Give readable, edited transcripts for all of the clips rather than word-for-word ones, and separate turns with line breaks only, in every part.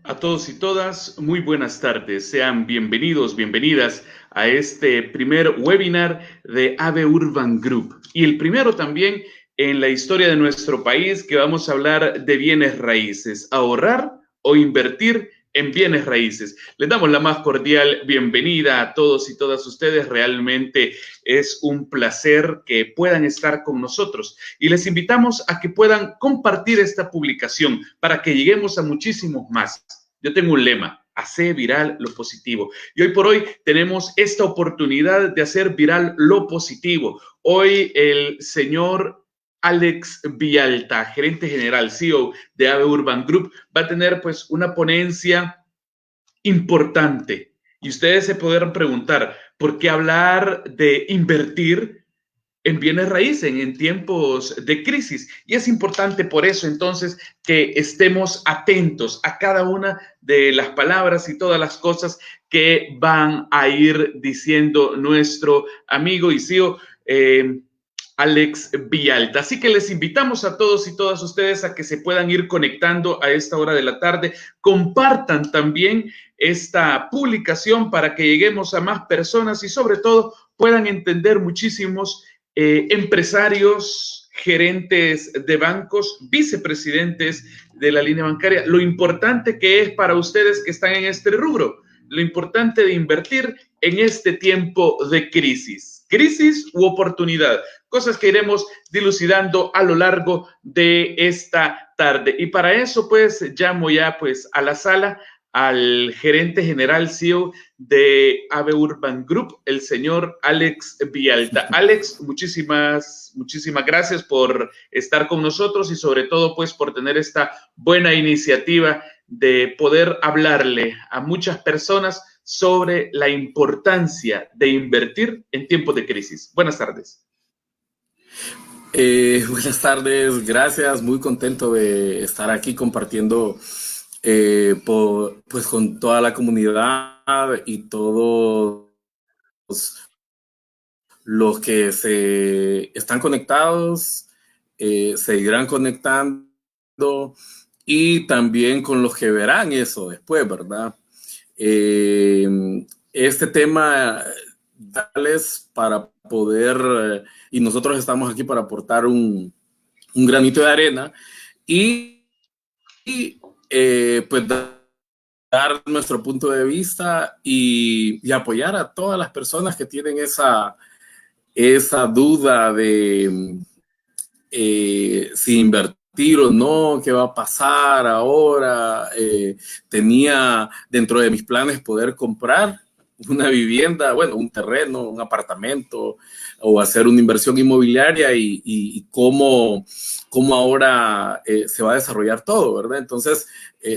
A todos y todas, muy buenas tardes. Sean bienvenidos, bienvenidas a este primer webinar de AVE Urban Group y el primero también en la historia de nuestro país, que vamos a hablar de bienes raíces, ahorrar o invertir en bienes raíces. Les damos la más cordial bienvenida a todos y todas ustedes. Realmente es un placer que puedan estar con nosotros y les invitamos a que puedan compartir esta publicación para que lleguemos a muchísimos más. Yo tengo un lema: hacer viral lo positivo. Y hoy por hoy tenemos esta oportunidad de hacer viral lo positivo. Hoy el señor Alex Villalta, gerente general, CEO de AVE Urban Group, va a tener pues una ponencia importante. Y ustedes se podrán preguntar, ¿por qué hablar de invertir en bienes raíces en tiempos de crisis? Y es importante por eso entonces que estemos atentos a cada una de las palabras y todas las cosas que van a ir diciendo nuestro amigo y CEO Alex Villalta. Así que les invitamos a todos y todas ustedes a que se puedan ir conectando a esta hora de la tarde. Compartan también esta publicación para que lleguemos a más personas y sobre todo puedan entender muchísimos empresarios, gerentes de bancos, vicepresidentes de la línea bancaria, lo importante que es para ustedes que están en este rubro, lo importante de invertir en este tiempo de crisis. Crisis u oportunidad, cosas que iremos dilucidando a lo largo de esta tarde. Y para eso, pues, llamo ya pues a la sala al gerente general CEO de AVE Urban Group, el señor Alex Villalta. Alex, muchísimas gracias por estar con nosotros y sobre todo pues por tener esta buena iniciativa de poder hablarle a muchas personas sobre la importancia de invertir en tiempos de crisis. Buenas tardes.
Buenas tardes, gracias, muy contento de estar aquí compartiendo pues con toda la comunidad y todos los que se están conectados, seguirán conectando y también con los que verán eso después, ¿verdad? Este tema darles para poder, y nosotros estamos aquí para aportar un granito de arena y pues dar nuestro punto de vista y apoyar a todas las personas que tienen esa duda de si invertir o no, qué va a pasar ahora. Tenía dentro de mis planes poder comprar una vivienda, bueno, un terreno, un apartamento o hacer una inversión inmobiliaria y cómo ahora se va a desarrollar todo, ¿verdad? Entonces,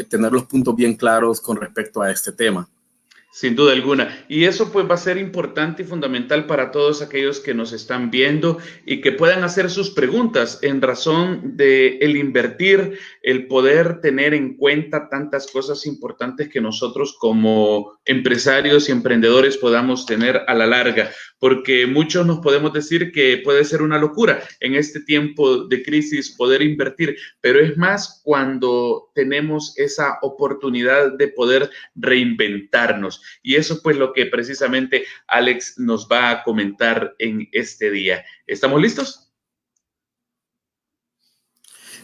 tener los puntos bien claros con respecto a este tema.
Sin duda alguna. Y eso pues va a ser importante y fundamental para todos aquellos que nos están viendo y que puedan hacer sus preguntas en razón de el invertir, el poder tener en cuenta tantas cosas importantes que nosotros como empresarios y emprendedores podamos tener a la larga, porque muchos nos podemos decir que puede ser una locura en este tiempo de crisis poder invertir, pero es más cuando tenemos esa oportunidad de poder reinventarnos. Y eso pues lo que precisamente Alex nos va a comentar en este día. ¿Estamos listos?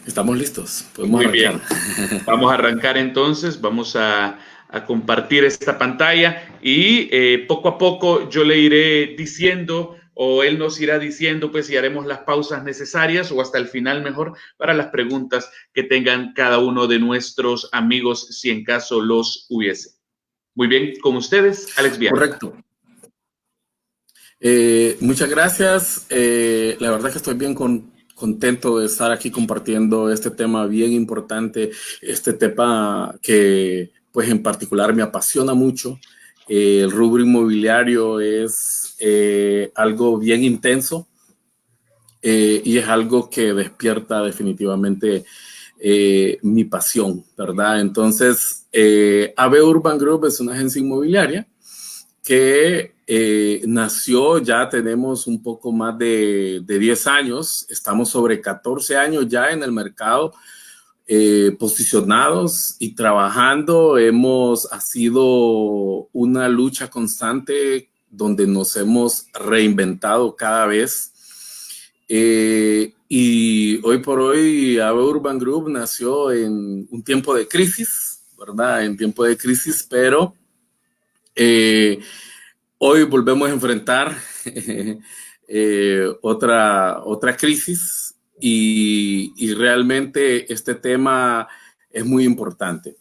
Estamos listos, podemos
Muy
arrancar.
bien. Vamos a arrancar entonces, vamos a compartir esta pantalla y poco a poco yo le iré diciendo o él nos irá diciendo pues si haremos las pausas necesarias o hasta el final mejor para las preguntas que tengan cada uno de nuestros amigos si en caso los hubiese. Muy bien, con ustedes, Alex Vialta.
Correcto. Muchas gracias. La verdad que estoy bien contento de estar aquí compartiendo este tema bien importante, este tema que pues en particular me apasiona mucho. El rubro inmobiliario es algo bien intenso y es algo que despierta definitivamente mi pasión, ¿verdad? Entonces, AVE Urban Group es una agencia inmobiliaria que nació, ya tenemos un poco más de 10 años, estamos sobre 14 años ya en el mercado, posicionados y trabajando. Ha sido una lucha constante donde nos hemos reinventado cada vez. Y hoy por hoy AB Urban Group nació en un tiempo de crisis, ¿verdad? En tiempo de crisis, pero hoy volvemos a enfrentar otra crisis y realmente este tema es muy importante.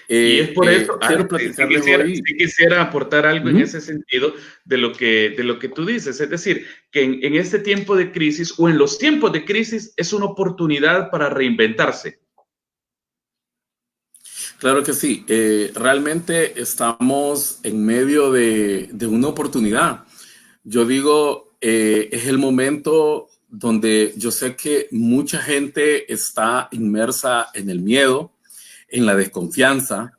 Y es por eso,
quiero platicarles hoy.
Sí quisiera aportar algo en ese sentido de lo que tú dices, es decir, que en este tiempo de crisis o en los tiempos de crisis es una oportunidad para reinventarse.
Claro que sí, realmente estamos en medio de una oportunidad. Yo digo, es el momento donde yo sé que mucha gente está inmersa en el miedo, en la desconfianza,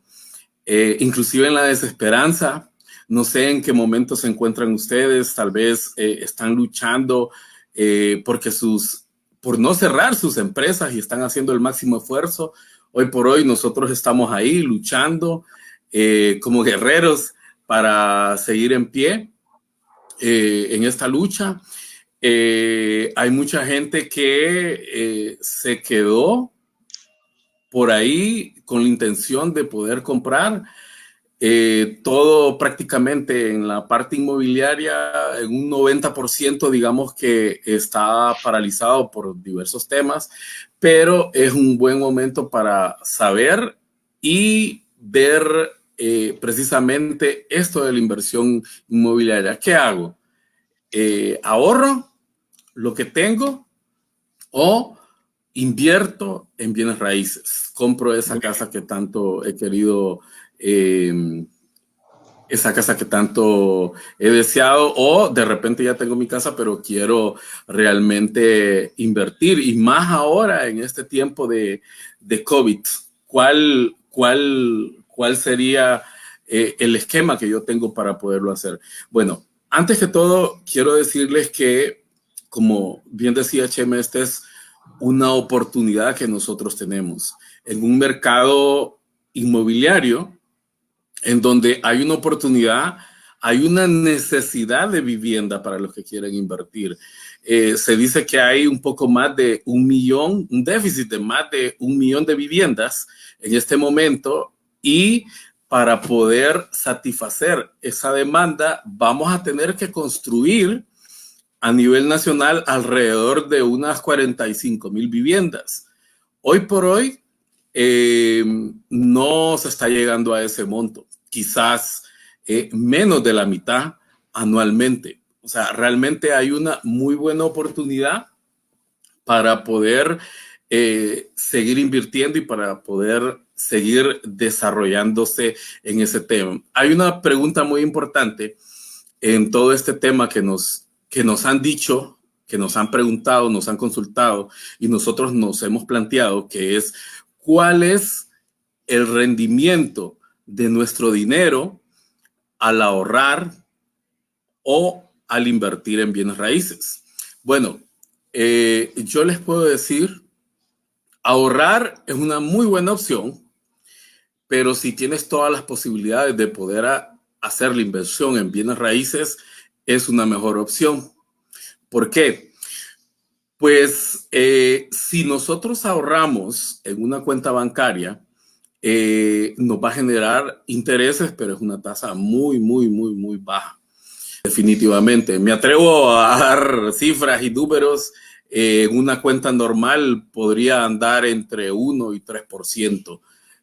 inclusive en la desesperanza. No sé en qué momento se encuentran ustedes, tal vez están luchando por no cerrar sus empresas y están haciendo el máximo esfuerzo. Hoy por hoy nosotros estamos ahí luchando como guerreros para seguir en pie en esta lucha. Hay mucha gente que se quedó por ahí con la intención de poder comprar todo prácticamente en la parte inmobiliaria, en un 90%, digamos que está paralizado por diversos temas, pero es un buen momento para saber y ver precisamente esto de la inversión inmobiliaria. ¿Qué hago? ¿Ahorro lo que tengo o invierto en bienes raíces? Compro esa casa que tanto he querido, esa casa que tanto he deseado, o de repente ya tengo mi casa, pero quiero realmente invertir. Y más ahora en este tiempo de COVID, ¿cuál sería el esquema que yo tengo para poderlo hacer? Bueno, antes que todo, quiero decirles que, como bien decía Chema, esta es una oportunidad que nosotros tenemos en un mercado inmobiliario en donde hay una oportunidad, hay una necesidad de vivienda para los que quieren invertir. Se dice que hay un poco más de 1 millón, un déficit de más de 1 millón de viviendas en este momento, y para poder satisfacer esa demanda vamos a tener que construir a nivel nacional alrededor de unas 45,000 viviendas. Hoy por hoy no se está llegando a ese monto, quizás menos de la mitad anualmente. O sea, realmente hay una muy buena oportunidad para poder seguir invirtiendo y para poder seguir desarrollándose en ese tema. Hay una pregunta muy importante en todo este tema que nos han dicho, que nos han preguntado, nos han consultado y nosotros nos hemos planteado, que es: ¿cuál es el rendimiento de nuestro dinero al ahorrar o al invertir en bienes raíces? Bueno, yo les puedo decir, ahorrar es una muy buena opción, pero si tienes todas las posibilidades de poder hacer la inversión en bienes raíces, es una mejor opción. ¿Por qué? Pues si nosotros ahorramos en una cuenta bancaria, nos va a generar intereses, pero es una tasa muy, muy, muy, muy baja. Definitivamente. Me atrevo a dar cifras y números. Una cuenta normal podría andar entre 1 y 3%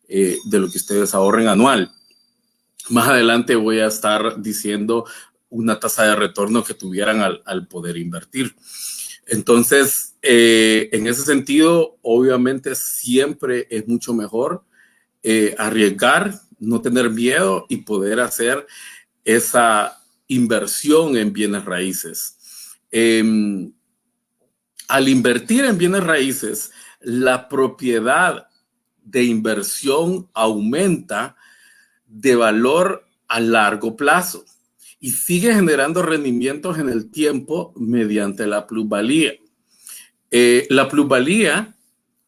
de lo que ustedes ahorren anual. Más adelante voy a estar diciendo una tasa de retorno que tuvieran al poder invertir. Entonces, en ese sentido, obviamente siempre es mucho mejor arriesgar, no tener miedo y poder hacer esa inversión en bienes raíces. Al invertir en bienes raíces, la propiedad de inversión aumenta de valor a largo plazo y sigue generando rendimientos en el tiempo mediante la plusvalía. La plusvalía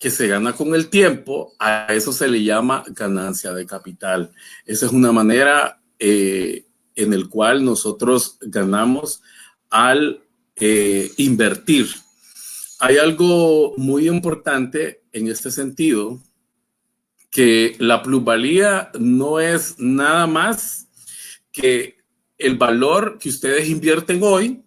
que se gana con el tiempo, a eso se le llama ganancia de capital. Esa es una manera en el cual nosotros ganamos al invertir. Hay algo muy importante en este sentido, que la plusvalía no es nada más que el valor que ustedes invierten hoy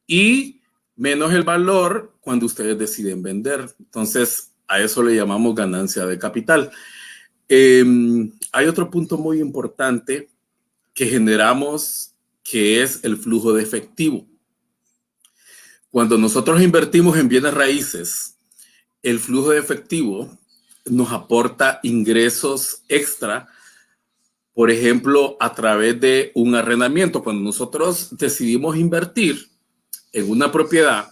y menos el valor cuando ustedes deciden vender. Entonces, a eso le llamamos ganancia de capital. Hay otro punto muy importante que generamos, que es el flujo de efectivo. Cuando nosotros invertimos en bienes raíces, el flujo de efectivo nos aporta ingresos extra, por ejemplo, a través de un arrendamiento. Cuando nosotros decidimos invertir en una propiedad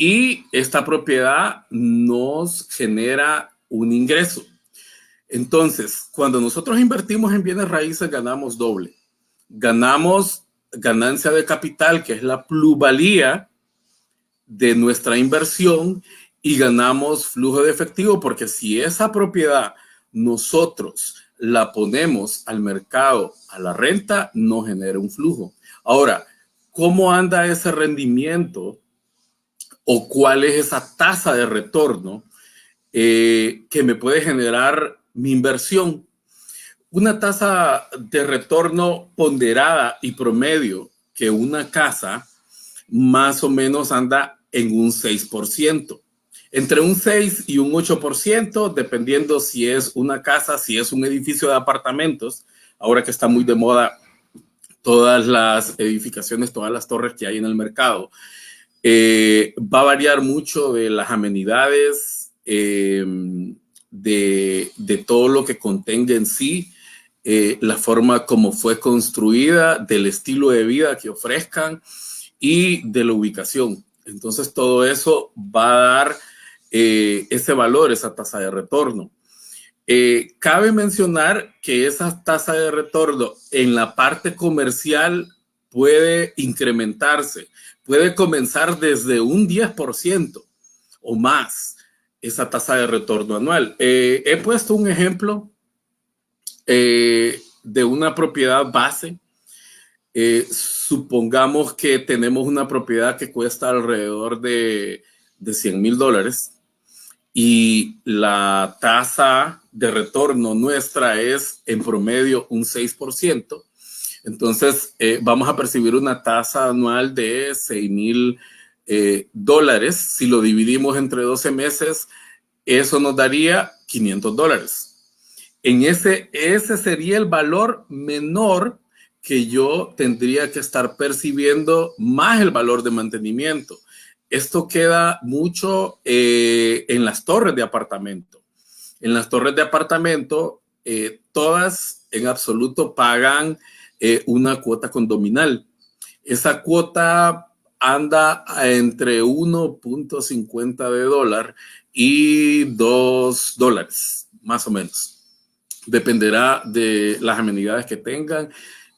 y esta propiedad nos genera un ingreso. Entonces, cuando nosotros invertimos en bienes raíces, ganamos doble. Ganamos ganancia de capital, que es la plusvalía de nuestra inversión, y ganamos flujo de efectivo, porque si esa propiedad nosotros la ponemos al mercado, a la renta, nos genera un flujo. Ahora, ¿cómo anda ese rendimiento o cuál es esa tasa de retorno que me puede generar mi inversión? Una tasa de retorno ponderada y promedio que una casa más o menos anda en un 6%. Entre un 6 y un 8%, dependiendo si es una casa, si es un edificio de apartamentos. Ahora que está muy de moda todas las edificaciones, todas las torres que hay en el mercado. Va a variar mucho de las amenidades, de todo lo que contenga en sí, la forma como fue construida, del estilo de vida que ofrezcan y de la ubicación. Entonces todo eso va a dar ese valor, esa tasa de retorno. Cabe mencionar que esa tasa de retorno en la parte comercial puede incrementarse, puede comenzar desde un 10% o más esa tasa de retorno anual. He puesto un ejemplo de una propiedad base. Supongamos que tenemos una propiedad que cuesta alrededor de $100,000 y la tasa de retorno nuestra es en promedio un 6%. Entonces vamos a percibir una tasa anual de $6,000. Si lo dividimos entre 12 meses, eso nos daría $500. Ese sería el valor menor que yo tendría que estar percibiendo, más el valor de mantenimiento. Esto queda mucho en las torres de apartamento. En las torres de apartamento, todas en absoluto pagan una cuota condominal. Esa cuota anda entre $1.50 y $2, más o menos. Dependerá de las amenidades que tengan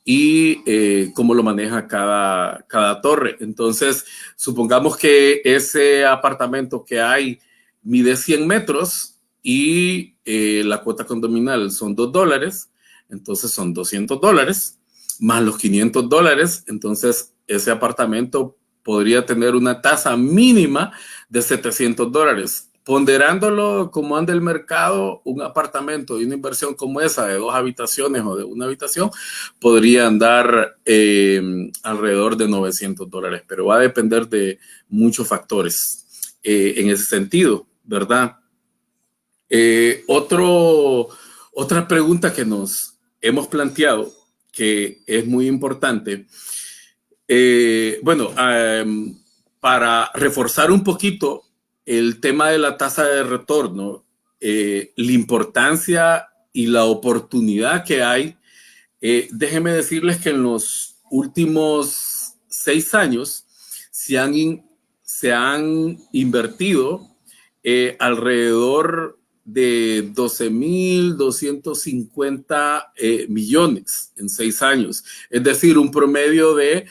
y cómo lo maneja cada torre. Entonces, supongamos que ese apartamento que hay mide 100 metros y la cuota condominal son $2, entonces son $200 más los $500. Entonces, ese apartamento podría tener una tasa mínima de $700. Ponderándolo como anda el mercado, un apartamento y una inversión como esa de 2 habitaciones o de una habitación podría andar alrededor de $900, pero va a depender de muchos factores en ese sentido, ¿verdad? Otra pregunta que nos hemos planteado, que es muy importante, para reforzar un poquito el tema de la tasa de retorno, la importancia y la oportunidad que hay, déjenme decirles que en los últimos 6 años se han invertido alrededor de 12,250 millones en 6 años. Es decir, un promedio de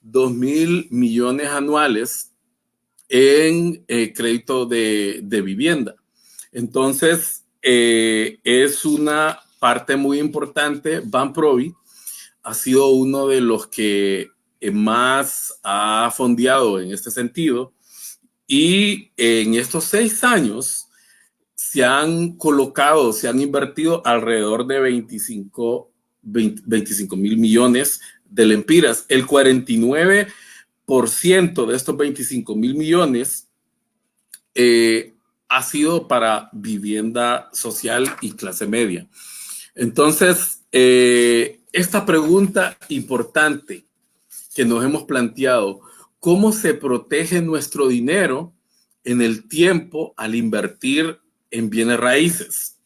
2,000 millones anuales en crédito de vivienda. Entonces, es una parte muy importante. Van Provi ha sido uno de los que más ha fondeado en este sentido, y en estos 6 años se han colocado, se han invertido alrededor de 25 mil millones de lempiras. El 49% de estos 25 mil millones ha sido para vivienda social y clase media. Entonces, esta pregunta importante que nos hemos planteado, ¿cómo se protege nuestro dinero en el tiempo al invertir en bienes raíces?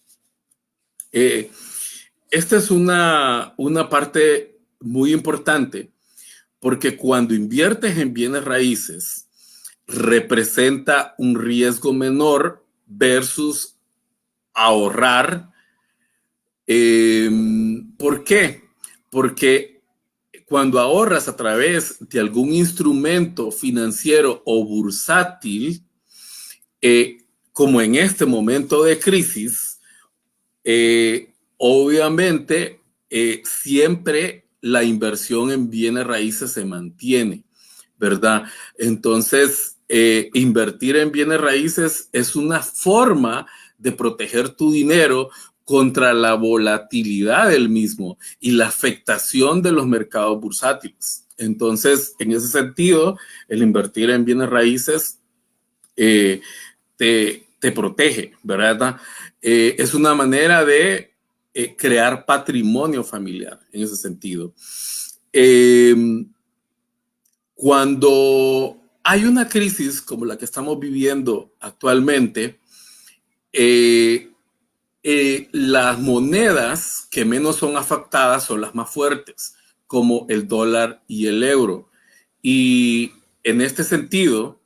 Esta es una parte muy importante, porque cuando inviertes en bienes raíces, representa un riesgo menor versus ahorrar. ¿Por qué? Porque cuando ahorras a través de algún instrumento financiero o bursátil, como en este momento de crisis, obviamente siempre la inversión en bienes raíces se mantiene, ¿verdad? Entonces, invertir en bienes raíces es una forma de proteger tu dinero contra la volatilidad del mismo y la afectación de los mercados bursátiles. Entonces, en ese sentido, el invertir en bienes raíces te protege, ¿verdad? Es una manera de crear patrimonio familiar en ese sentido. Cuando hay una crisis como la que estamos viviendo actualmente, las monedas que menos son afectadas son las más fuertes, como el dólar y el euro. Y en este sentido,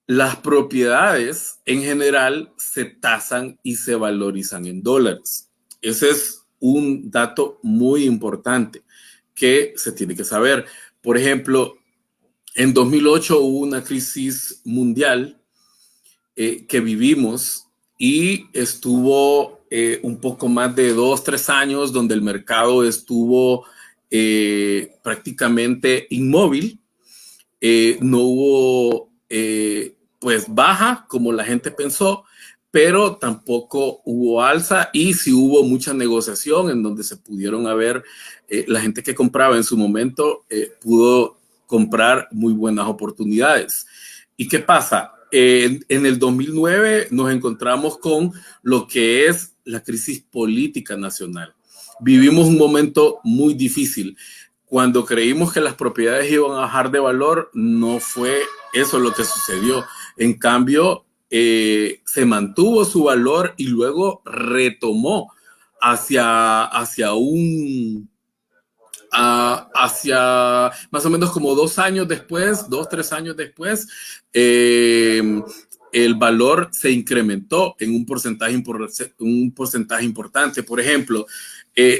las propiedades en general se tasan y se valorizan en dólares. Ese es un dato muy importante que se tiene que saber. Por ejemplo, en 2008 hubo una crisis mundial que vivimos, y estuvo un poco más de 2-3 años donde el mercado estuvo prácticamente inmóvil. No hubo pues baja como la gente pensó, pero tampoco hubo alza, y sí hubo mucha negociación en donde se pudieron haber, la gente que compraba en su momento pudo comprar muy buenas oportunidades. ¿Y qué pasa? En el 2009 nos encontramos con lo que es la crisis política nacional. Vivimos un momento muy difícil. Cuando creímos que las propiedades iban a bajar de valor, no fue eso lo que sucedió. En cambio, se mantuvo su valor y luego retomó hacia más o menos como 2 años después, 2-3 años después, el valor se incrementó en un porcentaje importante. Por ejemplo,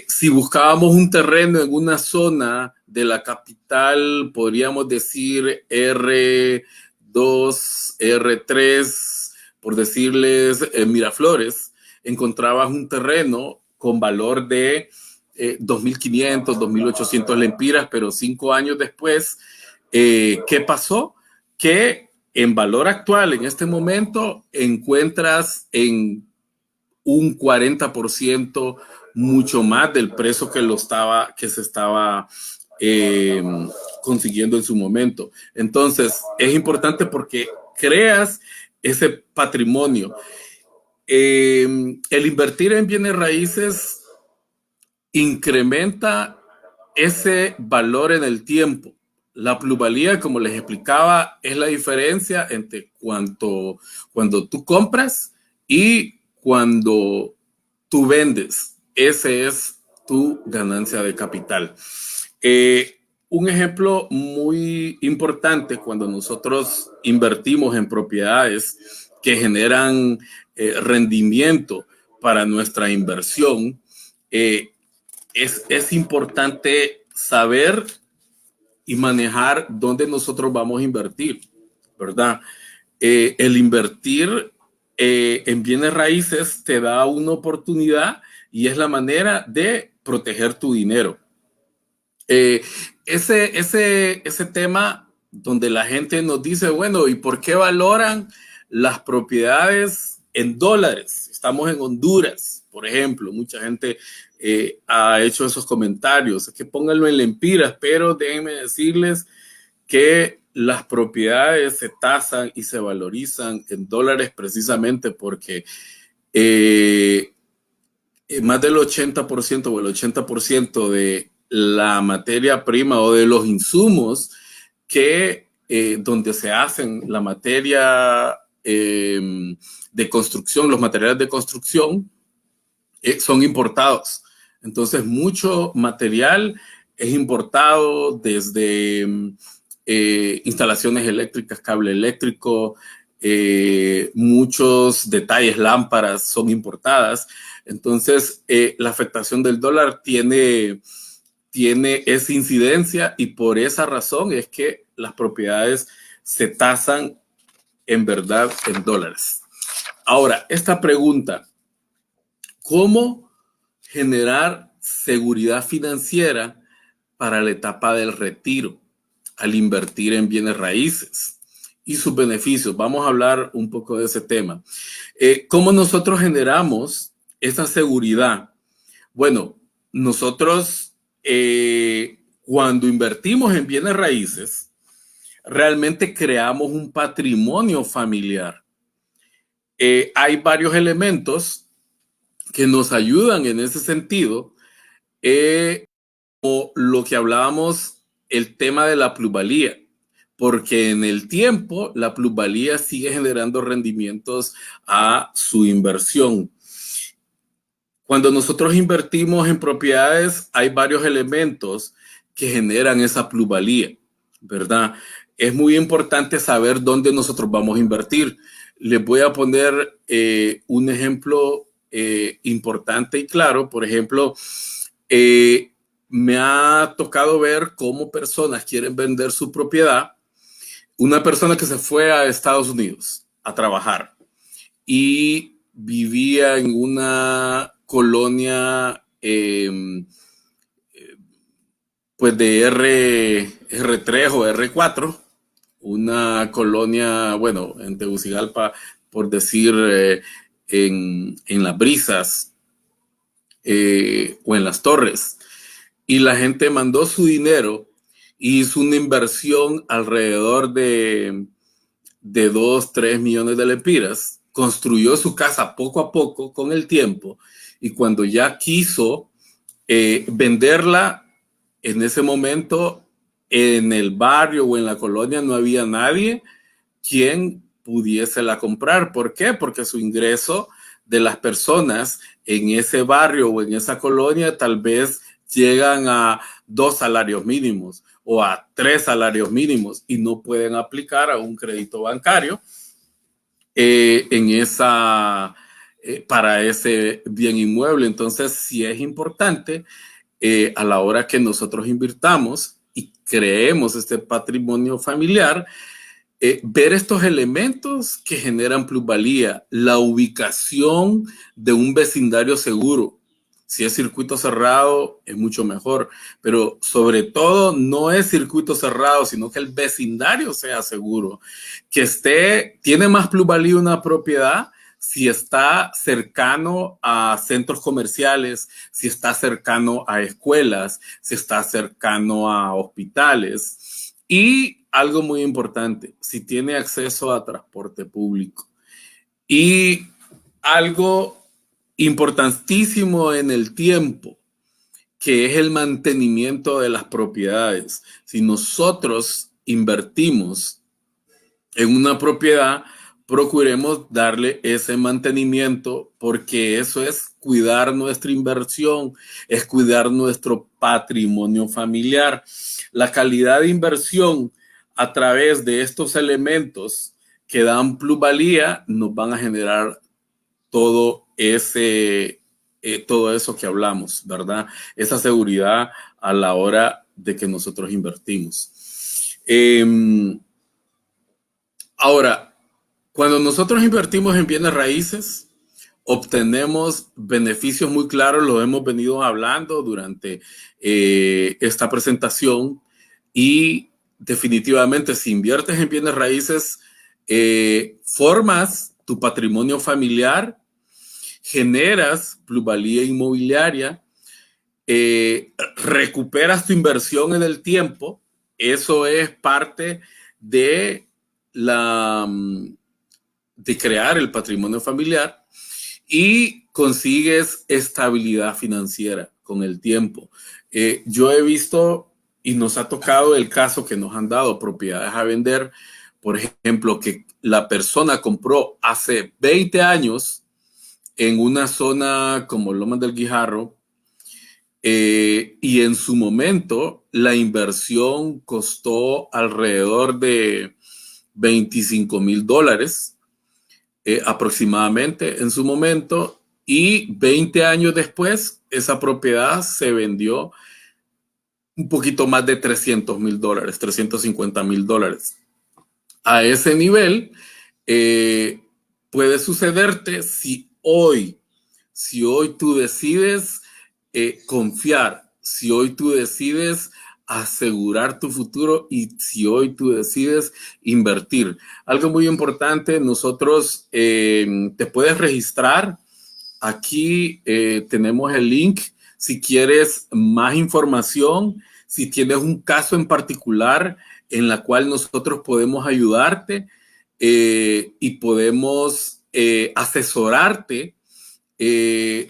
si buscábamos un terreno en una zona de la capital, podríamos decir R2, R3, por decirles Miraflores, encontrabas un terreno con valor de 2.500, 2.800 lempiras, pero 5 años después, ¿qué pasó? Que en valor actual, en este momento, encuentras en un 40% mucho más del precio que se estaba consiguiendo en su momento. Entonces, es importante porque creas ese patrimonio. El invertir en bienes raíces incrementa ese valor en el tiempo. La plusvalía, como les explicaba, es la diferencia entre cuando tú compras y cuando tú vendes. Ese es tu ganancia de capital. Un ejemplo muy importante cuando nosotros invertimos en propiedades que generan rendimiento para nuestra inversión, es importante saber y manejar dónde nosotros vamos a invertir, ¿verdad? El invertir en bienes raíces te da una oportunidad y es la manera de proteger tu dinero. Ese tema donde la gente nos dice, bueno, ¿y por qué valoran las propiedades en dólares? Estamos en Honduras, por ejemplo. Mucha gente ha hecho esos comentarios. Es que pónganlo en lempiras, pero déjenme decirles que las propiedades se tasan y se valorizan en dólares precisamente porque más del 80% o el 80% de la materia prima o de los insumos que donde se hacen la materia de construcción, los materiales de construcción son importados. Entonces, mucho material es importado desde instalaciones eléctricas, cable eléctrico, muchos detalles, lámparas son importadas. Entonces, la afectación del dólar tiene esa incidencia y por esa razón es que las propiedades se tasan en verdad en dólares. Ahora, esta pregunta, ¿cómo generar seguridad financiera para la etapa del retiro al invertir en bienes raíces y sus beneficios? Vamos a hablar un poco de ese tema. ¿Cómo nosotros generamos esa seguridad? Bueno, nosotros cuando invertimos en bienes raíces, realmente creamos un patrimonio familiar. Hay varios elementos que nos ayudan en ese sentido, como lo que hablábamos, el tema de la plusvalía, porque en el tiempo la plusvalía sigue generando rendimientos a su inversión. Cuando nosotros invertimos en propiedades, hay varios elementos que generan esa plusvalía, ¿verdad? Es muy importante saber dónde nosotros vamos a invertir. Les voy a poner un ejemplo importante y claro. Por ejemplo, me ha tocado ver cómo personas quieren vender su propiedad. Una persona que se fue a Estados Unidos a trabajar y vivía en una colonia pues de R3 o R4, una colonia, bueno, en Tegucigalpa, por decir, en Las Brisas o en Las Torres. Y la gente mandó su dinero y hizo una inversión alrededor de 2, 3 millones de lempiras, construyó su casa poco a poco con el tiempo y cuando ya quiso venderla, en ese momento en el barrio o en la colonia no había nadie quien pudiese la comprar. ¿Por qué? Porque su ingreso de las personas en ese barrio o en esa colonia tal vez llegan a 2 salarios mínimos o a 3 salarios mínimos y no pueden aplicar a un crédito bancario para ese bien inmueble. Entonces, sí es importante a la hora que nosotros invirtamos y creemos este patrimonio familiar, ver estos elementos que generan plusvalía, la ubicación de un vecindario seguro. Si es circuito cerrado, es mucho mejor, pero sobre todo no es circuito cerrado, sino que el vecindario sea seguro, que tiene más plusvalía una propiedad si está cercano a centros comerciales, si está cercano a escuelas, si está cercano a hospitales y algo muy importante, si tiene acceso a transporte público. Y algo importantísimo en el tiempo, que es el mantenimiento de las propiedades. Si nosotros invertimos en una propiedad, procuremos darle ese mantenimiento porque eso es cuidar nuestra inversión, es cuidar nuestro patrimonio familiar. La calidad de inversión a través de estos elementos que dan plusvalía nos van a generar todo eso que hablamos, ¿verdad? Esa seguridad a la hora de que nosotros invertimos. Ahora, Cuando nosotros invertimos en bienes raíces, obtenemos beneficios muy claros, lo hemos venido hablando durante esta presentación, y definitivamente si inviertes en bienes raíces, formas tu patrimonio familiar, generas plusvalía inmobiliaria, recuperas tu inversión en el tiempo. Eso es parte de de crear el patrimonio familiar, y consigues estabilidad financiera con el tiempo. Yo he visto y nos ha tocado el caso que nos han dado propiedades a vender, por ejemplo, que la persona compró hace 20 años en una zona como Lomas del Guijarro, y en su momento la inversión costó alrededor de $25,000 aproximadamente en su momento, y 20 años después esa propiedad se vendió un poquito más de $300,000, $350,000. A ese nivel puede sucederte si hoy tú decides confiar, si hoy tú decides asegurar tu futuro, y si hoy tú decides invertir. Algo muy importante, nosotros te puedes registrar. Aquí tenemos el link. Si quieres más información, si tienes un caso en particular en la cual nosotros podemos ayudarte y podemos asesorarte,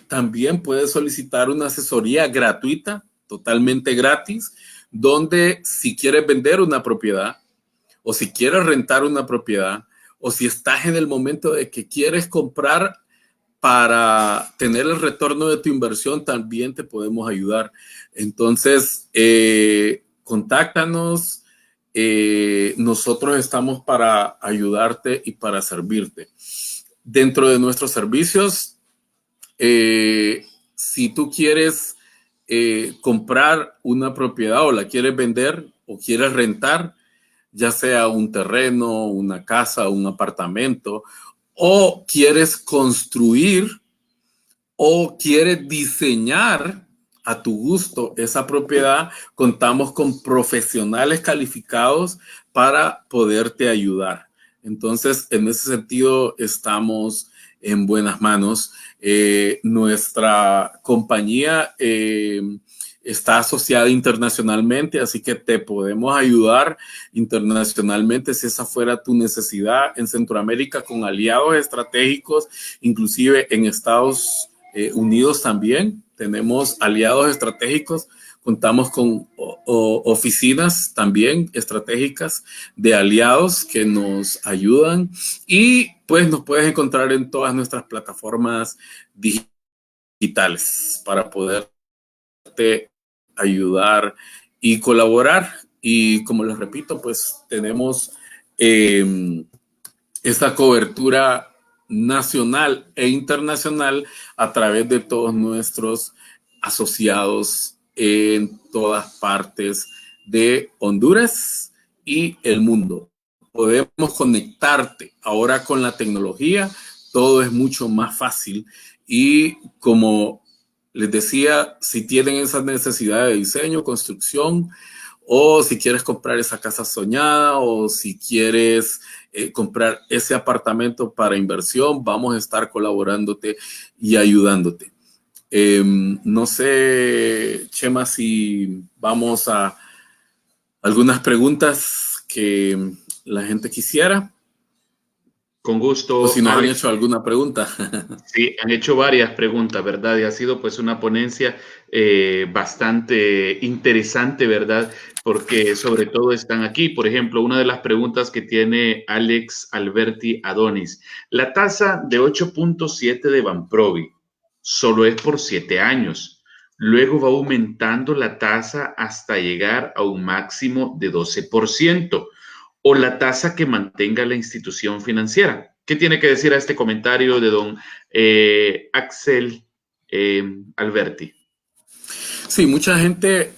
también puedes solicitar una asesoría gratuita, totalmente gratis, donde si quieres vender una propiedad, o si quieres rentar una propiedad, o si estás en el momento de que quieres comprar para tener el retorno de tu inversión, también te podemos ayudar. Entonces, contáctanos. Nosotros estamos para ayudarte y para servirte. Dentro de nuestros servicios, si tú quieres comprar una propiedad, o la quieres vender, o quieres rentar, ya sea un terreno, una casa, un apartamento, o quieres construir, o quieres diseñar a tu gusto esa propiedad, contamos con profesionales calificados para poderte ayudar. Entonces, en ese sentido, estamos en buenas manos. Nuestra compañía está asociada internacionalmente, así que te podemos ayudar internacionalmente si esa fuera tu necesidad, en Centroamérica, con aliados estratégicos, inclusive en Estados Unidos también tenemos aliados estratégicos. Contamos con oficinas también estratégicas de aliados que nos ayudan, y pues nos puedes encontrar en todas nuestras plataformas digitales para poderte ayudar y colaborar. Y como les repito, pues tenemos esta cobertura nacional e internacional a través de todos nuestros asociados en todas partes de Honduras y el mundo. Podemos conectarte ahora con la tecnología, todo es mucho más fácil, y como les decía, si tienen esa necesidad de diseño, construcción, o si quieres comprar esa casa soñada, o si quieres comprar ese apartamento para inversión, vamos a estar colaborándote y ayudándote. No sé, Chema, si vamos a algunas preguntas que la gente quisiera.
Con gusto,
O si nos han
Alex.
hecho alguna pregunta.
Sí, han hecho varias preguntas, ¿verdad? Y ha sido pues una ponencia bastante interesante, ¿verdad? Porque sobre todo están aquí. Por ejemplo, una de las preguntas que tiene Alex Alberti Adonis. La tasa de 8.7 de Banprovi solo es por 7 años. Luego va aumentando la tasa hasta llegar a un máximo de 12%, o la tasa que mantenga la institución financiera. ¿Qué tiene que decir a este comentario de don Axel Alberti?
Sí, mucha gente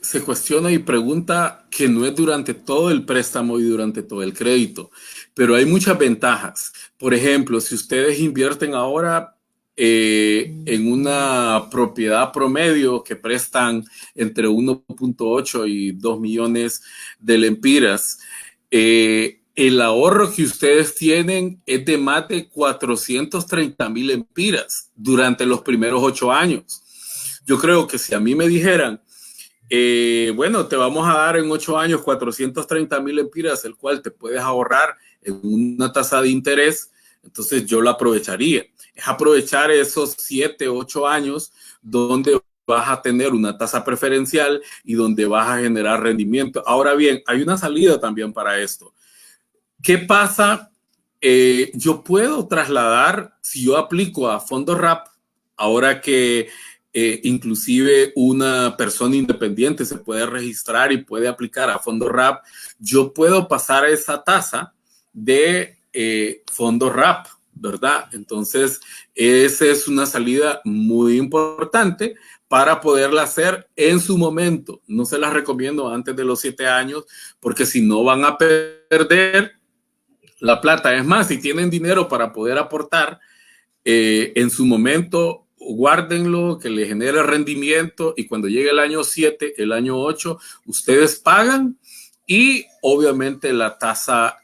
se cuestiona y pregunta que no es durante todo el préstamo y durante todo el crédito, pero hay muchas ventajas. Por ejemplo, si ustedes invierten ahora en una propiedad promedio que prestan entre 1.8 y 2 millones de lempiras, el ahorro que ustedes tienen es de más de 430,000 lempiras durante los primeros 8 años. Yo creo que si a mí me dijeran, bueno, te vamos a dar en 8 años 430,000 lempiras, el cual te puedes ahorrar en una tasa de interés, entonces yo lo aprovecharía. Es aprovechar esos 7, 8 años donde vas a tener una tasa preferencial y donde vas a generar rendimiento. Ahora bien, hay una salida también para esto. ¿Qué pasa? Yo puedo trasladar, si yo aplico a Fondo RAP, ahora que inclusive una persona independiente se puede registrar y puede aplicar a Fondo RAP, yo puedo pasar esa tasa de Fondo RAP, ¿verdad? Entonces, esa es una salida muy importante para poderla hacer en su momento. No se la recomiendo antes de los 7 años, porque si no van a perder la plata. Es más, si tienen dinero para poder aportar, en su momento guárdenlo, que le genere rendimiento y cuando llegue el año 7, el año 8, ustedes pagan y obviamente la tasa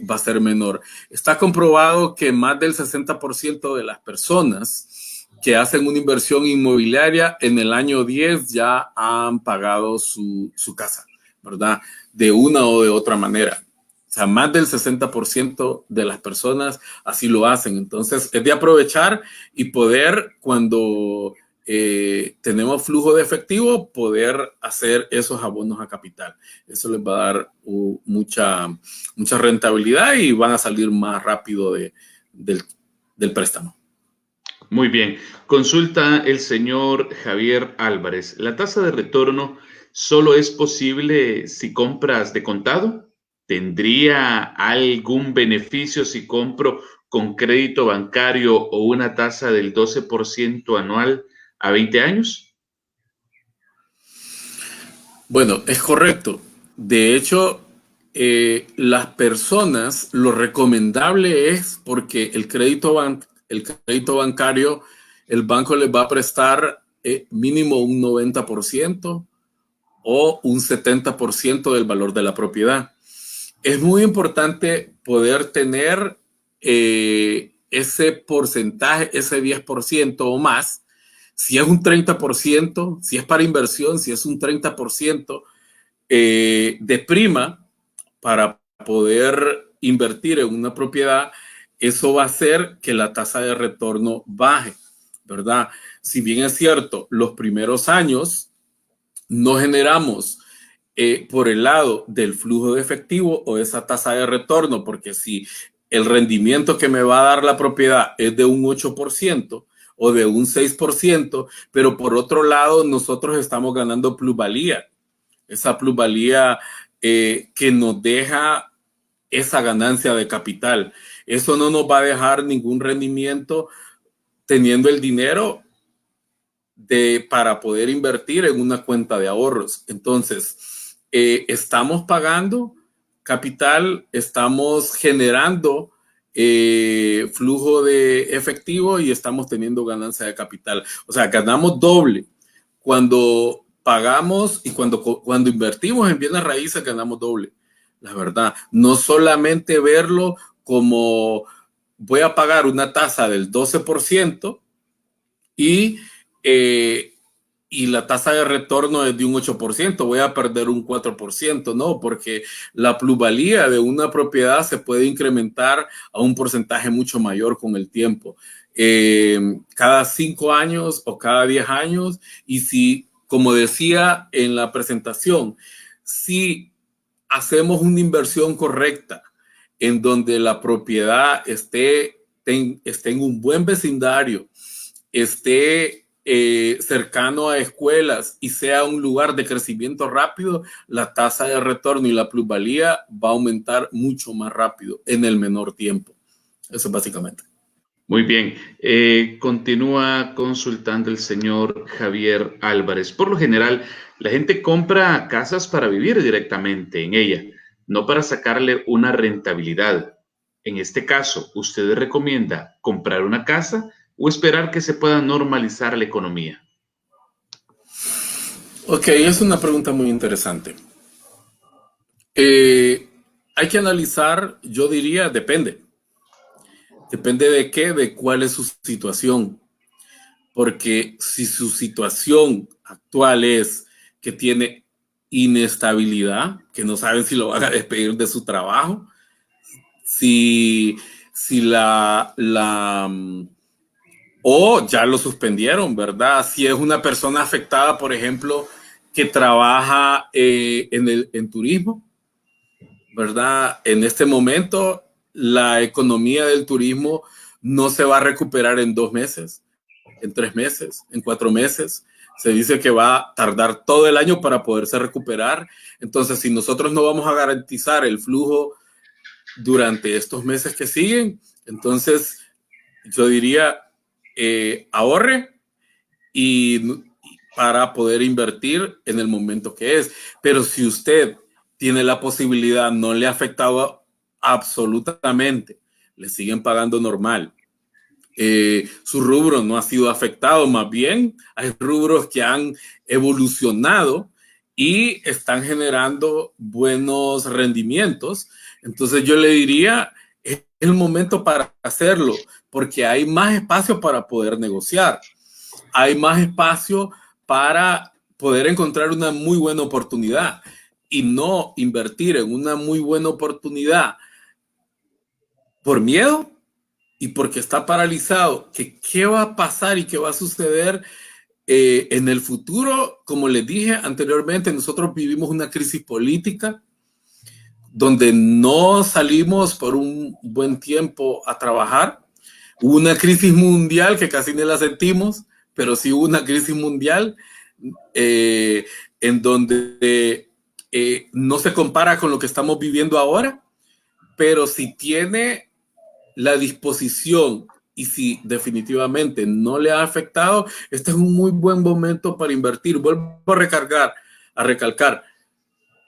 va a ser menor. Está comprobado que más del 60% de las personas que hacen una inversión inmobiliaria en el año 10 ya han pagado su casa, ¿verdad? De una o de otra manera. O sea, más del 60% de las personas así lo hacen. Entonces, es de aprovechar y poder, cuando tenemos flujo de efectivo, poder hacer esos abonos a capital. Eso les va a dar mucha rentabilidad y van a salir más rápido del préstamo.
Muy bien. Consulta el señor Javier Álvarez. ¿La tasa de retorno solo es posible si compras de contado? ¿Tendría algún beneficio si compro con crédito bancario o una tasa del 12% anual a 20 años?
Bueno, es correcto. De hecho, las personas, lo recomendable es porque el crédito bancario, el banco les va a prestar mínimo un 90% o un 70% del valor de la propiedad. Es muy importante poder tener ese porcentaje, ese 10% o más. Si es un 30%, si es para inversión, si es un 30% de prima para poder invertir en una propiedad, eso va a hacer que la tasa de retorno baje, ¿verdad? Si bien es cierto, los primeros años no generamos por el lado del flujo de efectivo o esa tasa de retorno, porque si el rendimiento que me va a dar la propiedad es de un 8% o de un 6%, pero por otro lado nosotros estamos ganando plusvalía, esa plusvalía que nos deja esa ganancia de capital. Eso no nos va a dejar ningún rendimiento teniendo el dinero para poder invertir en una cuenta de ahorros. Entonces, estamos pagando capital, estamos generando flujo de efectivo y estamos teniendo ganancia de capital. O sea, ganamos doble. Cuando pagamos y cuando invertimos en bienes raíces, ganamos doble. La verdad, no solamente verlo como voy a pagar una tasa del 12% y y la tasa de retorno es de un 8%, voy a perder un 4%, no, porque la plusvalía de una propiedad se puede incrementar a un porcentaje mucho mayor con el tiempo. Cada 5 años o cada 10 años, y si, como decía en la presentación, si hacemos una inversión correcta en donde la propiedad esté en un buen vecindario, esté cercano a escuelas y sea un lugar de crecimiento rápido, la tasa de retorno y la plusvalía va a aumentar mucho más rápido en el menor tiempo. Eso básicamente.
Muy bien. Continúa consultando el señor Javier Álvarez. Por lo general, la gente compra casas para vivir directamente en ella, no para sacarle una rentabilidad. En este caso, ¿usted recomienda comprar una casa o esperar que se pueda normalizar la economía?
Ok, es una pregunta muy interesante. Eh, Hay que analizar, yo diría, depende. Depende de qué, de cuál es su situación. Porque si su situación actual es que tiene inestabilidad, que no saben si lo van a despedir de su trabajo, si, si o ya lo suspendieron, ¿verdad? Si es una persona afectada, por ejemplo, que trabaja en turismo, ¿verdad? En este momento, la economía del turismo no se va a recuperar en 2 meses, en 3 meses, en 4 meses. Se dice que va a tardar todo el año para poderse recuperar. Entonces, si nosotros no vamos a garantizar el flujo durante estos meses que siguen, entonces yo diría ahorre y para poder invertir en el momento que es. Pero si usted tiene la posibilidad, no le ha afectado absolutamente, le siguen pagando normal. Su rubro no ha sido afectado, más bien hay rubros que han evolucionado y están generando buenos rendimientos. Entonces yo le diría, es el momento para hacerlo, porque hay más espacio para poder negociar, hay más espacio para poder encontrar una muy buena oportunidad y no invertir en una muy buena oportunidad por miedo y porque está paralizado, que qué va a pasar y qué va a suceder en el futuro. Como les dije anteriormente, nosotros vivimos una crisis política donde no salimos por un buen tiempo a trabajar. Hubo una crisis mundial que casi ni la sentimos, pero sí hubo una crisis mundial eh, en donde no se compara con lo que estamos viviendo ahora, pero si tiene la disposición y si definitivamente no le ha afectado, este es un muy buen momento para invertir. Vuelvo a recalcar,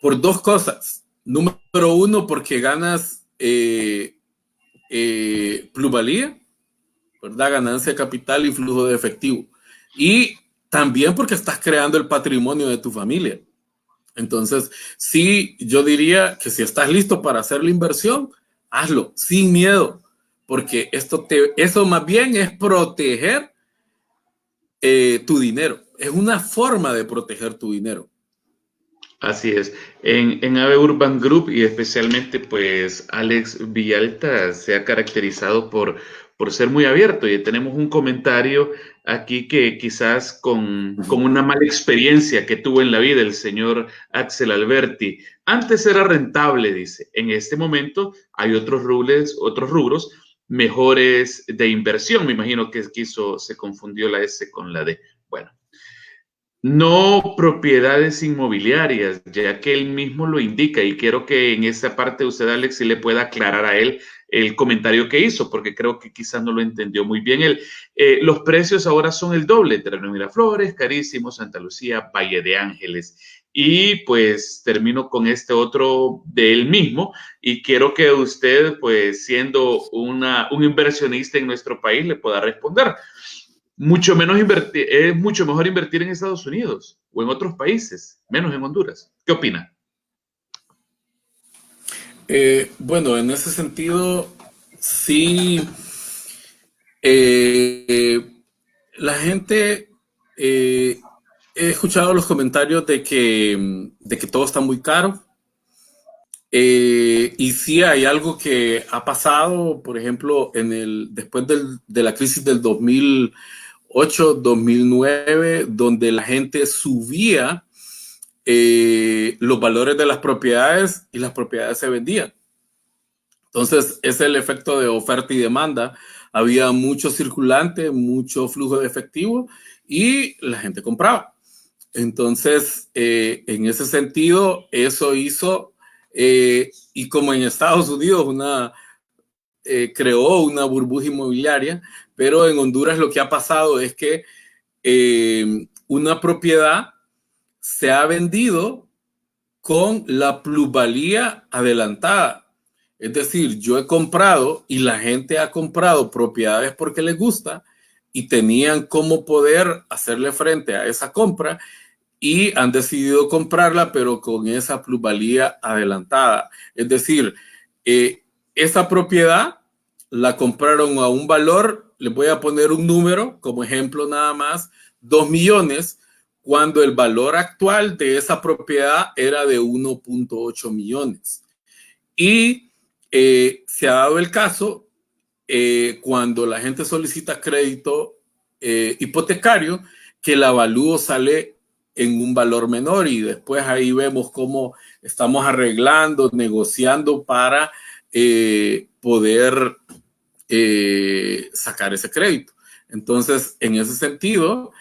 por dos cosas. Número uno, porque ganas plusvalía, ¿verdad? Ganancia de capital y flujo de efectivo. Y también porque estás creando el patrimonio de tu familia. Entonces, sí, yo diría que si estás listo para hacer la inversión, hazlo sin miedo, porque eso más bien es proteger tu dinero. Es una forma de proteger tu dinero.
Así es. En Ave Urban Group y especialmente pues Alex Villalta se ha caracterizado por ser muy abierto y tenemos un comentario aquí que quizás con una mala experiencia que tuvo en la vida el señor Axel Alberti. Antes era rentable, dice. En este momento hay otros rubros mejores de inversión. Me imagino que se confundió la S con la D. Bueno. No propiedades inmobiliarias, ya que él mismo lo indica y quiero que en esa parte usted, Alex, sí le pueda aclarar a él el comentario que hizo, porque creo que quizás no lo entendió muy bien él. Los precios ahora son el doble, Terreno Miraflores, carísimo, Santa Lucía, Valle de Ángeles. Y pues termino con este otro de él mismo y quiero que usted, pues siendo un inversionista en nuestro país, le pueda responder. Es mucho mejor invertir en Estados Unidos o en otros países, menos en Honduras. ¿Qué opina?
Bueno, en ese sentido, sí, eh, la gente, he escuchado los comentarios de que todo está muy caro. Y sí hay algo que ha pasado, por ejemplo, después de la crisis del 2008, 2009, donde la gente subía los valores de las propiedades y las propiedades se vendían. Entonces, ese es el efecto de oferta y demanda. Había mucho circulante, mucho flujo de efectivo y la gente compraba. Entonces, en ese sentido, eso hizo, y como en Estados Unidos, creó una burbuja inmobiliaria, pero en Honduras lo que ha pasado es que una propiedad se ha vendido con la plusvalía adelantada. Es decir, yo he comprado y la gente ha comprado propiedades porque les gusta y tenían cómo poder hacerle frente a esa compra y han decidido comprarla, pero con esa plusvalía adelantada. Es decir, esa propiedad la compraron a un valor, les voy a poner un número como ejemplo nada más, 2 millones, cuando el valor actual de esa propiedad era de 1.8 millones. Y se ha dado el caso cuando la gente solicita crédito hipotecario, que el avalúo sale en un valor menor y después ahí vemos cómo estamos arreglando, negociando para poder sacar ese crédito. Entonces, en ese sentido,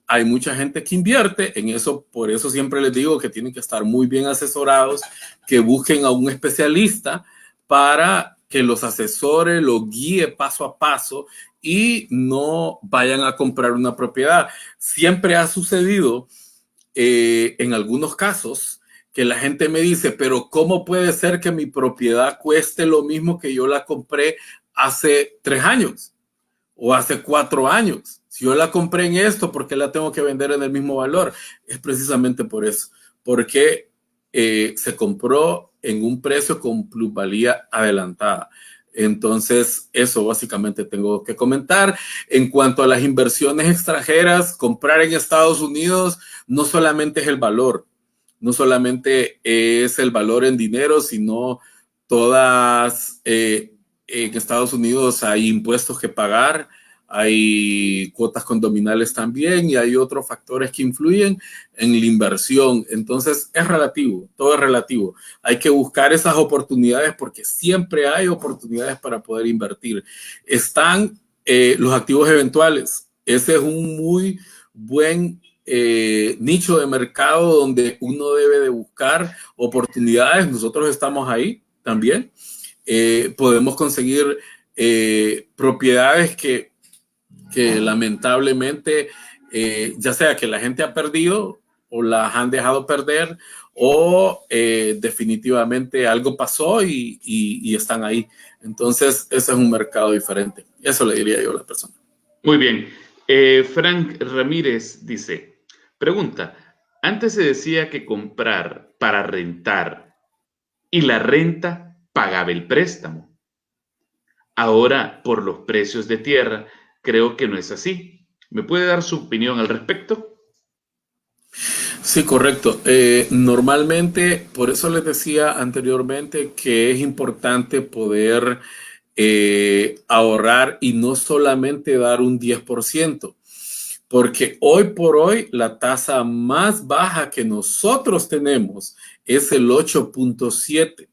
hay mucha gente que invierte en eso, por eso siempre les digo que tienen que estar muy bien asesorados, que busquen a un especialista para que los asesore, los guíe paso a paso y no vayan a comprar una propiedad. Siempre ha sucedido en algunos casos que la gente me dice, pero ¿cómo puede ser que mi propiedad cueste lo mismo que yo la compré hace 3 años o hace 4 años? Si yo la compré en esto, ¿por qué la tengo que vender en el mismo valor? Es precisamente por eso, porque se compró en un precio con plusvalía adelantada. Entonces, eso básicamente tengo que comentar. En cuanto a las inversiones extranjeras, comprar en Estados Unidos no solamente es el valor, no solamente es el valor en dinero, sino todas, en Estados Unidos hay impuestos que pagar, hay cuotas condominales también y hay otros factores que influyen en la inversión. Entonces es relativo, todo es relativo. Hay que buscar esas oportunidades porque siempre hay oportunidades para poder invertir. Están los activos eventuales. Ese es un muy buen nicho de mercado donde uno debe de buscar oportunidades. Nosotros estamos ahí también. Podemos conseguir propiedades que lamentablemente ya sea que la gente ha perdido o las han dejado perder o definitivamente algo pasó y están ahí. Entonces ese es un mercado diferente. Eso le diría yo a la persona.
Muy bien. Frank Ramírez dice, pregunta, antes se decía que comprar para rentar y la renta pagaba el préstamo. Ahora, por los precios de tierra, creo que no es así. ¿Me puede dar su opinión al respecto?
Sí, correcto. Normalmente, por eso les decía anteriormente que es importante poder ahorrar y no solamente dar un 10%, porque hoy por hoy la tasa más baja que nosotros tenemos es el 8.7.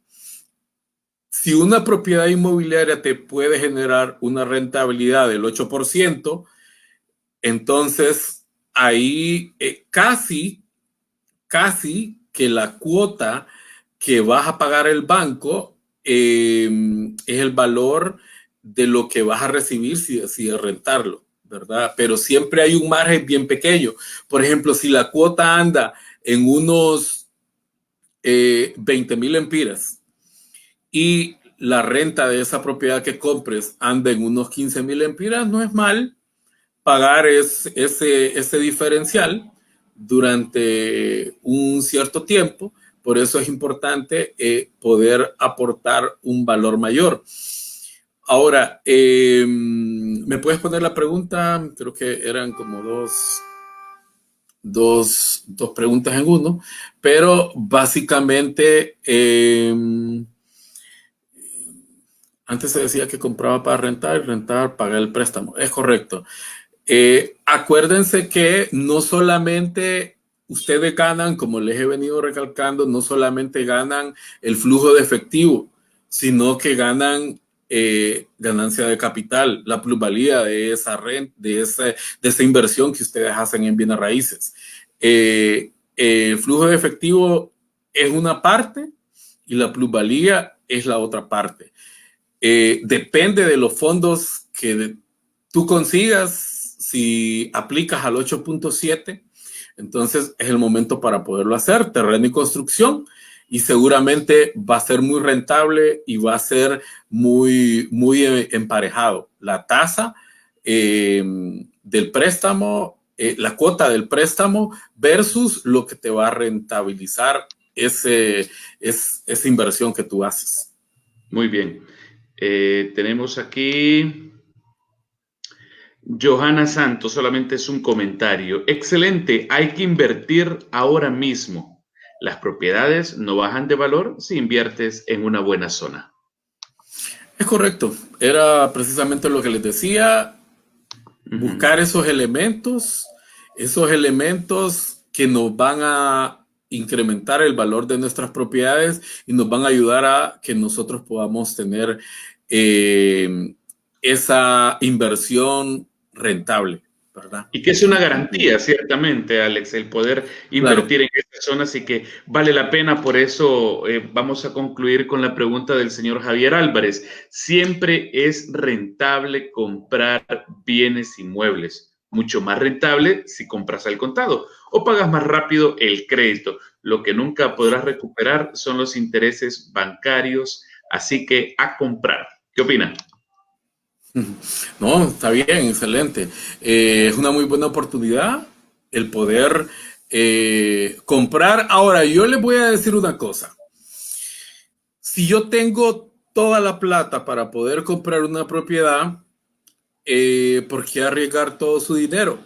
Si una propiedad inmobiliaria te puede generar una rentabilidad del 8%, entonces ahí casi que la cuota que vas a pagar el banco es el valor de lo que vas a recibir si decides rentarlo, ¿verdad? Pero siempre hay un margen bien pequeño. Por ejemplo, si la cuota anda en unos 20,000 empiras y la renta de esa propiedad que compres anda en unos 15,000 empiras, no es mal pagar ese diferencial durante un cierto tiempo. Por eso es importante poder aportar un valor mayor. Ahora, ¿me puedes poner la pregunta? Creo que eran como dos preguntas en uno, pero básicamente antes se decía que compraba para rentar y rentar, pagar el préstamo. Es correcto. Acuérdense que no solamente ustedes ganan, como les he venido recalcando, no solamente ganan el flujo de efectivo, sino que ganan ganancia de capital, la plusvalía de esa renta, de esa inversión que ustedes hacen en bienes raíces. El flujo de efectivo es una parte y la plusvalía es la otra parte. depende de los fondos que tú consigas. Si aplicas al 8.7, entonces es el momento para poderlo hacer, terreno y construcción, y seguramente va a ser muy rentable y va a ser muy, muy emparejado. La tasa del préstamo, la cuota del préstamo versus lo que te va a rentabilizar esa inversión que tú haces.
Muy bien. Tenemos aquí Johanna Santos, solamente es un comentario. Excelente, hay que invertir ahora mismo. Las propiedades no bajan de valor si inviertes en una buena zona.
Es correcto. Era precisamente lo que les decía. Buscar esos elementos que nos van a incrementar el valor de nuestras propiedades y nos van a ayudar a que nosotros podamos tener esa inversión rentable, ¿verdad?
Y que es una garantía, ciertamente, Alex, el poder invertir en estas zonas y que vale la pena. Por eso vamos a concluir con la pregunta del señor Javier Álvarez. Siempre es rentable comprar bienes inmuebles. Mucho más rentable si compras al contado o pagas más rápido el crédito. Lo que nunca podrás recuperar son los intereses bancarios. Así que a comprar. ¿Qué opina?
No, está bien, excelente. Es una muy buena oportunidad el poder comprar. Ahora, yo les voy a decir una cosa. Si yo tengo toda la plata para poder comprar una propiedad, ¿por qué arriesgar todo su dinero?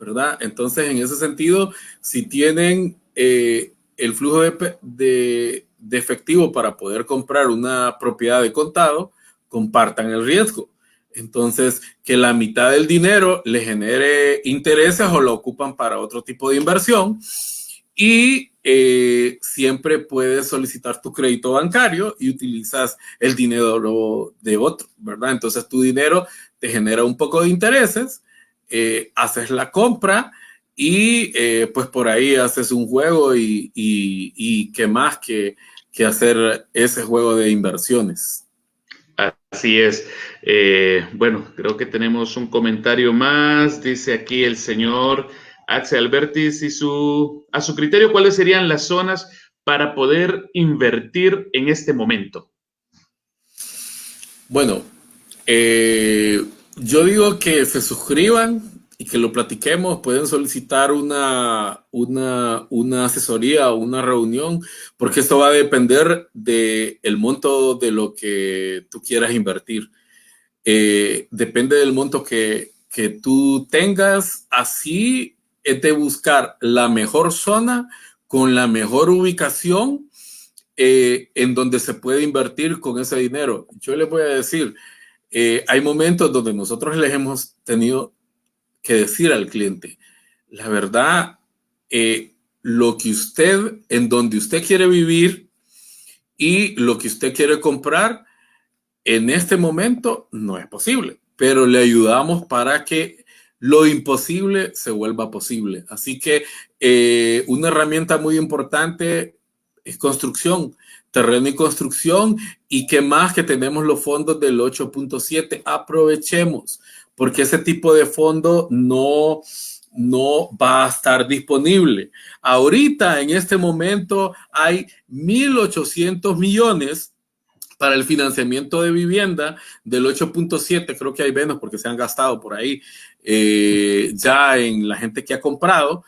¿Verdad? Entonces, en ese sentido, si tienen el flujo de efectivo para poder comprar una propiedad de contado, compartan el riesgo. Entonces, que la mitad del dinero le genere intereses o lo ocupan para otro tipo de inversión. Y siempre puedes solicitar tu crédito bancario y utilizas el dinero de otro, ¿verdad? Entonces, tu dinero te genera un poco de intereses, haces la compra y pues por ahí haces un juego y qué más que hacer ese juego de inversiones.
Así es. Bueno, creo que tenemos un comentario más. Dice aquí el señor Axel Albertis, a su criterio, ¿cuáles serían las zonas para poder invertir en este momento?
Bueno, yo digo que se suscriban y que lo platiquemos. Pueden solicitar una asesoría o una reunión, porque esto va a depender del monto de lo que tú quieras invertir. Depende del monto que tú tengas. Así es de buscar la mejor zona con la mejor ubicación en donde se puede invertir con ese dinero. Yo les voy a decir, hay momentos donde nosotros les hemos tenido que decir al cliente, la verdad, lo que en donde usted quiere vivir y lo que usted quiere comprar, en este momento no es posible, pero le ayudamos para que lo imposible se vuelva posible. Así que una herramienta muy importante es construcción, terreno y construcción, y qué más que tenemos los fondos del 8.7. Aprovechemos, porque ese tipo de fondo no va a estar disponible. Ahorita, en este momento, hay 1.800 millones para el financiamiento de vivienda del 8.7, creo que hay menos porque se han gastado por ahí ya en la gente que ha comprado,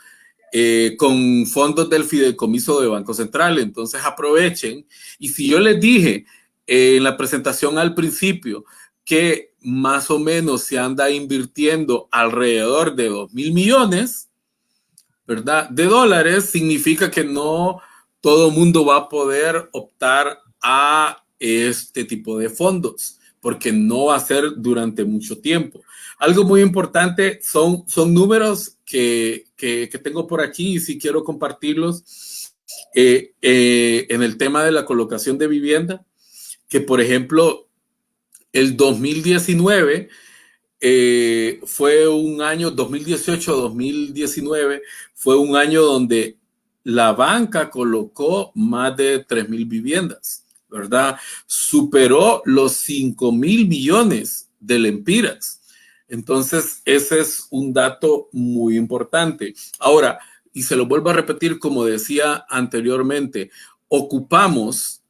con fondos del fideicomiso de Banco Central. Entonces aprovechen. Y si yo les dije en la presentación al principio que más o menos se anda invirtiendo alrededor de 2.000 millones, ¿verdad?, de dólares, significa que no todo el mundo va a poder optar a este tipo de fondos, porque no va a ser durante mucho tiempo. Algo muy importante son números que tengo por aquí y sí quiero compartirlos en el tema de la colocación de vivienda, que por ejemplo el 2019 fue un año, 2018-2019 fue un año donde la banca colocó más de 3.000 viviendas, ¿verdad? Superó los 5,000 millones de lempiras. Entonces, ese es un dato muy importante. Ahora, y se lo vuelvo a repetir, como decía anteriormente, ocupamos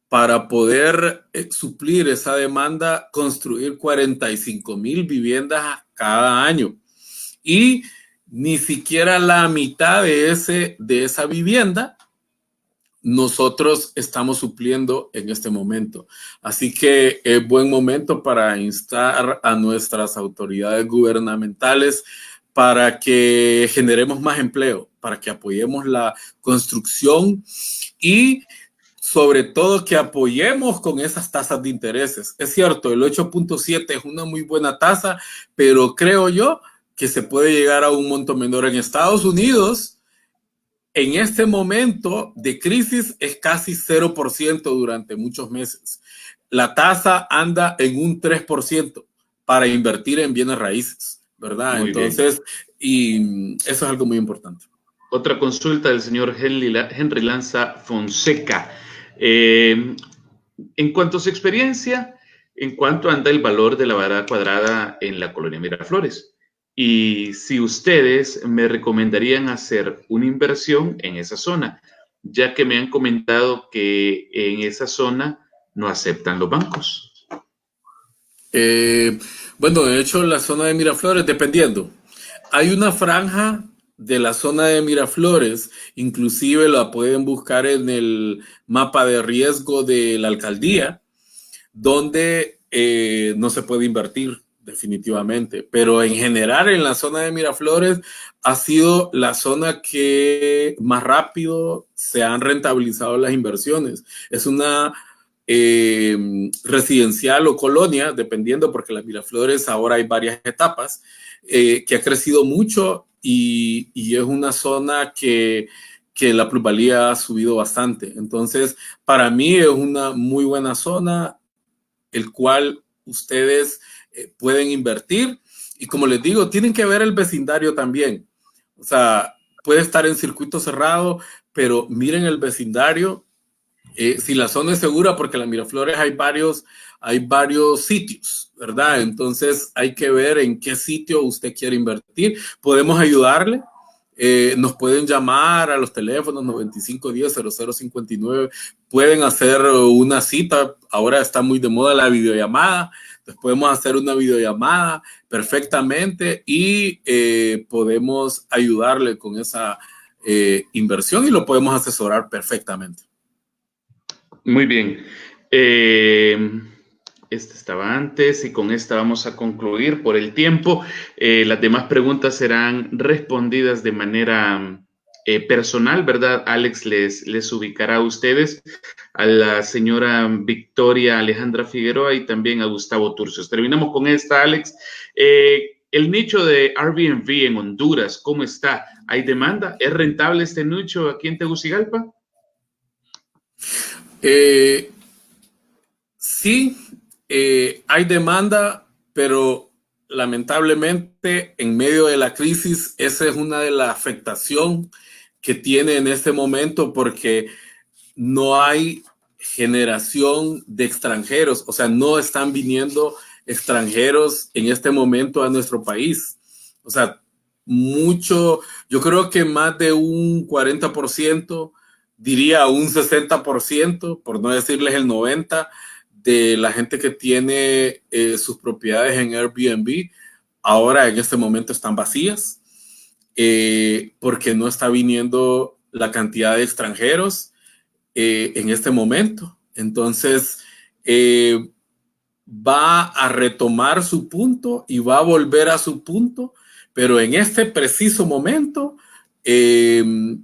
para poder suplir esa demanda, construir 45,000 viviendas cada año. Y ni siquiera la mitad de esa vivienda nosotros estamos supliendo en este momento. Así que es buen momento para instar a nuestras autoridades gubernamentales para que generemos más empleo, para que apoyemos la construcción y sobre todo que apoyemos con esas tasas de intereses. Es cierto, el 8.7 es una muy buena tasa, pero creo yo que se puede llegar a un monto menor. En Estados Unidos, en este momento de crisis es casi 0% durante muchos meses. La tasa anda en un 3% para invertir en bienes raíces, ¿verdad?
Muy
Entonces,
bien.
y eso es algo muy importante.
Otra consulta del señor Henry Lanza Fonseca. En cuanto a su experiencia, ¿en cuánto anda el valor de la vara cuadrada en la colonia Miraflores? Y si ustedes me recomendarían hacer una inversión en esa zona, ya que me han comentado que en esa zona no aceptan los bancos.
Bueno, de hecho, la zona de Miraflores, dependiendo. Hay una franja de la zona de Miraflores, inclusive la pueden buscar en el mapa de riesgo de la alcaldía, donde no se puede invertir definitivamente. Pero en general en la zona de Miraflores ha sido la zona que más rápido se han rentabilizado las inversiones. Es una residencial o colonia, dependiendo, porque las Miraflores ahora hay varias etapas, que ha crecido mucho y es una zona que la plusvalía ha subido bastante. Entonces, para mí es una muy buena zona, el cual ustedes pueden invertir. Y como les digo, tienen que ver el vecindario también. O sea, puede estar en circuito cerrado, pero miren el vecindario. Si la zona es segura, porque en la Miraflores hay varios sitios, ¿verdad? Entonces hay que ver en qué sitio usted quiere invertir. Podemos ayudarle. Nos pueden llamar a los teléfonos 9510-0059. Pueden hacer una cita. Ahora está muy de moda la videollamada. Entonces podemos hacer una videollamada perfectamente y podemos ayudarle con esa inversión y lo podemos asesorar perfectamente.
Muy bien. Este estaba antes y con esta vamos a concluir por el tiempo. Las demás preguntas serán respondidas de manera personal, ¿verdad? Alex les ubicará a ustedes, a la señora Victoria Alejandra Figueroa y también a Gustavo Turcios. Terminamos con esta, Alex. El nicho de Airbnb en Honduras, ¿cómo está? ¿Hay demanda? ¿Es rentable este nicho aquí en Tegucigalpa?
Sí, hay demanda, pero lamentablemente en medio de la crisis esa es una de las afectaciones que tiene en este momento porque no hay generación de extranjeros, o sea, no están viniendo extranjeros en este momento a nuestro país. O sea, yo creo que más de un 40%, diría un 60%, por no decirles el 90%, de la gente que tiene sus propiedades en Airbnb, ahora en este momento están vacías, porque no está viniendo la cantidad de extranjeros en este momento. Entonces, va a retomar su punto y va a volver a su punto, pero en este preciso momento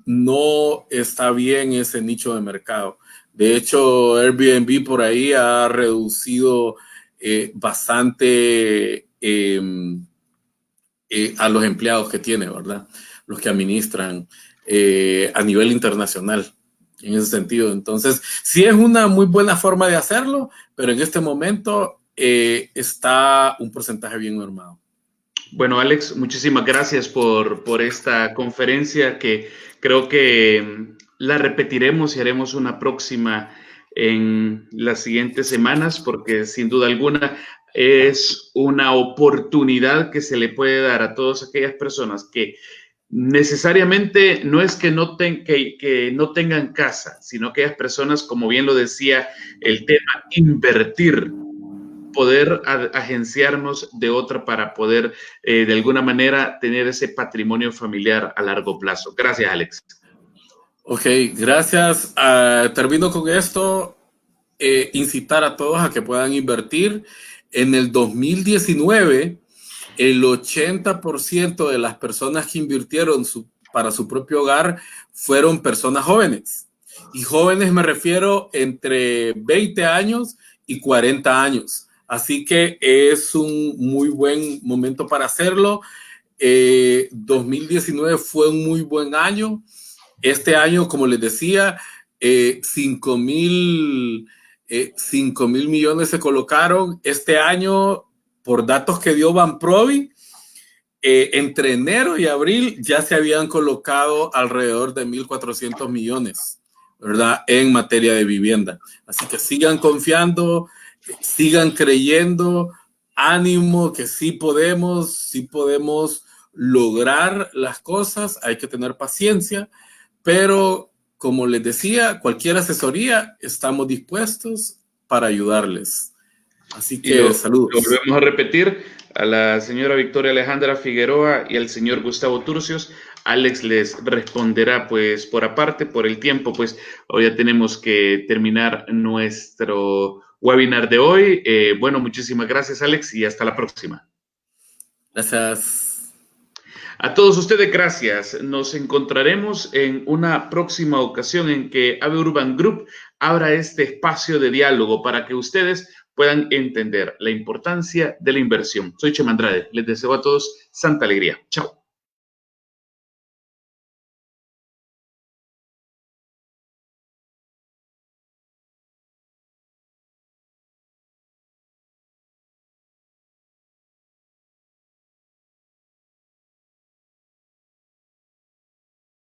no está bien ese nicho de mercado. De hecho, Airbnb por ahí ha reducido bastante a los empleados que tiene, ¿verdad? Los que administran a nivel internacional en ese sentido. Entonces, sí es una muy buena forma de hacerlo, pero en este momento está un porcentaje bien normado.
Bueno, Alex, muchísimas gracias por esta conferencia que creo que la repetiremos y haremos una próxima en las siguientes semanas, porque sin duda alguna es una oportunidad que se le puede dar a todas aquellas personas que necesariamente no es que que no tengan casa, sino aquellas personas, como bien lo decía el tema, invertir, poder agenciarnos de otra para poder de alguna manera tener ese patrimonio familiar a largo plazo. Gracias, Alex.
Ok, gracias. Termino con esto. Incitar a todos a que puedan invertir. En el 2019, el 80% de las personas que invirtieron para su propio hogar fueron personas jóvenes. Y jóvenes me refiero entre 20 años y 40 años. Así que es un muy buen momento para hacerlo. 2019 fue un muy buen año. Este año, como les decía, 5,000 millones se colocaron. Este año, por datos que dio Banprovi, entre enero y abril ya se habían colocado alrededor de 1,400 millones, ¿verdad?, en materia de vivienda. Así que sigan confiando, sigan creyendo, ánimo, que sí podemos lograr las cosas. Hay que tener paciencia, pero como les decía, cualquier asesoría, estamos dispuestos para ayudarles. Así que saludos.
Lo volvemos a repetir, a la señora Victoria Alejandra Figueroa y al señor Gustavo Turcios. Alex les responderá pues por aparte, por el tiempo, pues hoy ya tenemos que terminar nuestro webinar de hoy. Bueno, muchísimas gracias, Alex, y hasta la próxima.
Gracias.
A todos ustedes, gracias. Nos encontraremos en una próxima ocasión en que AVE Urban Group abra este espacio de diálogo para que ustedes puedan entender la importancia de la inversión. Soy Chema Andrade. Les deseo a todos santa alegría. Chao.